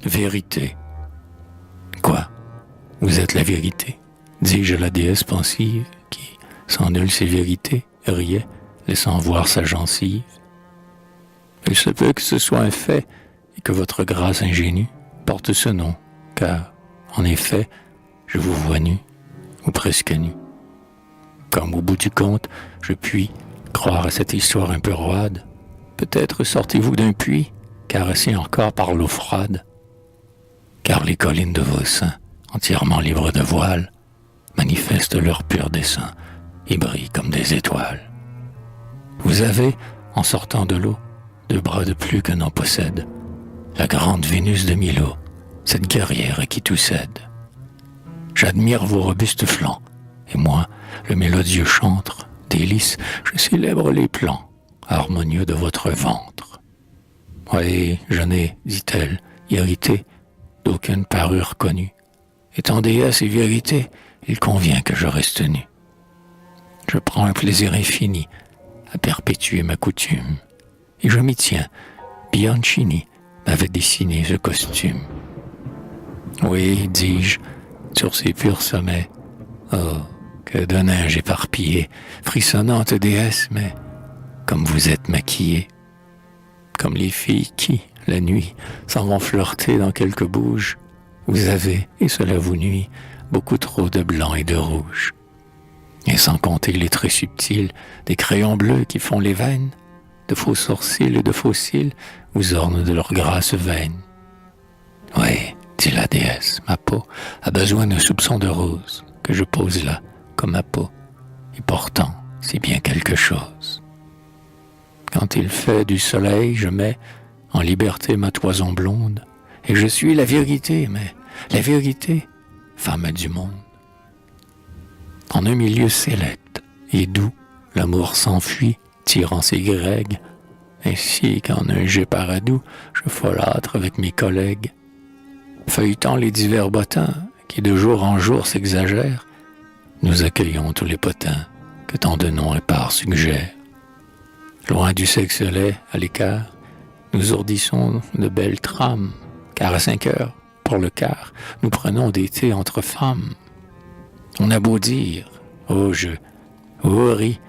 Vérité. Quoi? Vous êtes la vérité, dis-je à la déesse pensive, qui, sans nulle sévérité, riait, laissant voir sa gencive. Il se peut que ce soit un fait, et que votre grâce ingénue porte ce nom, car, en effet, je vous vois nu, ou presque nu. Comme au bout du compte, je puis croire à cette histoire un peu roide. Peut-être sortez-vous d'un puits, caressé encore par l'eau froide. Car les collines de vos seins, entièrement libres de voile, manifestent leur pur dessein et brillent comme des étoiles. Vous avez, en sortant de l'eau, 2 bras de plus que n'en possède la grande Vénus de Milo, cette guerrière à qui tout cède. J'admire vos robustes flancs, et moi, le mélodieux chantre, délice, je célèbre les plans harmonieux de votre ventre. Oui, je n'ai, dit-elle, irritée, d'aucune parure connue. Étant déesse et vérité, il convient que je reste nu. Je prends un plaisir infini à perpétuer ma coutume, et je m'y tiens. Bianchini m'avait dessiné ce costume. Oui, dis-je, sur ces purs sommets, oh, que de neige éparpillée, frissonnante déesse, mais comme vous êtes maquillée, comme les filles qui, la nuit, s'en vont flirter dans quelques bouges, vous avez, et cela vous nuit, beaucoup trop de blanc et de rouge. Et sans compter les traits subtils des crayons bleus qui font les veines, de faux sourcils et de faux cils vous ornent de leurs grasses veines. Oui, dit la déesse, ma peau a besoin d'un soupçon de rose que je pose là, comme ma peau, et pourtant, c'est bien quelque chose. Quand il fait du soleil, je mets en liberté ma toison blonde, et je suis la vérité, mais la vérité, femme du monde. En un milieu céleste et doux, l'amour s'enfuit, tirant ses grègues, ainsi qu'en un jet paradou, je folâtre avec mes collègues. Feuilletant les divers bottins, qui de jour en jour s'exagèrent, nous accueillons tous les potins que tant de noms épars suggèrent. Loin du sexe laid, à l'écart, nous ourdissons de belles trames, car à 5 heures, pour le quart, nous prenons des thés entre femmes. On a beau dire, ô jeu, ô riz,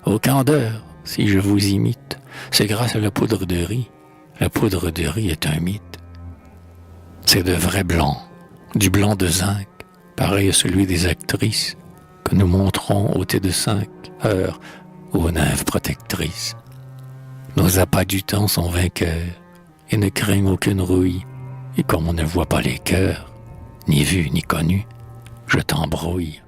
ô candeur, si je vous imite, c'est grâce à la poudre de riz. La poudre de riz est un mythe. C'est de vrai blanc, du blanc de zinc, pareil à celui des actrices, que nous montrons au thé de 5 heures aux nymphes protectrices. Nos appâts du temps sont vainqueurs, et ne craignent aucune rouille, et comme on ne voit pas les cœurs, ni vus ni connus, je t'embrouille.